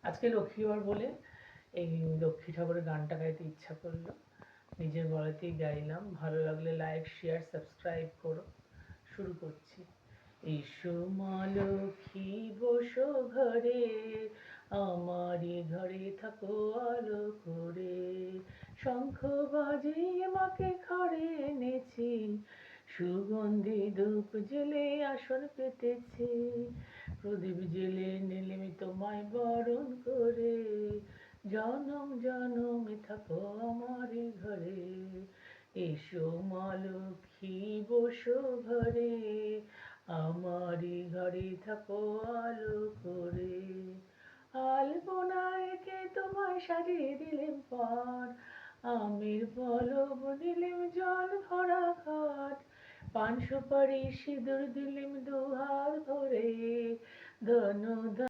আজকে লক্ষ্মীবার বলে এই লক্ষ্মী ঠাকুরের গানটা গাইতে ইচ্ছা করলো, নিজের গলাতেই গাইলাম। ভালো লাগলে লাইক, শেয়ার, সাবস্ক্রাইব করো। শুরু করছি। এসো মা লক্ষ্মী বসো ঘরে, আমারই ঘরে থাকো আলো করে। শঙ্খ বাজিয়ে মাকে ঘরে এনেছি, সুগন্ধি ধূপ জেলে আসন পেতেছি। প্রদীপ জেলে নিলাম তোমায় বরণ করে, জনম জনমে থাকো আমারই ঘরে। এসো মা লক্ষ্মী বসো ঘরে, আমারই ঘরে থাকো আলো করে। আলপনায় এঁকে তোমায় সাজিয়ে দিলেম পাট, আমের পলব দিলেম জল ভরা ঘাট। পান সুপারি সিঁদুর দিলেম দুহাত ভরে, ধন্য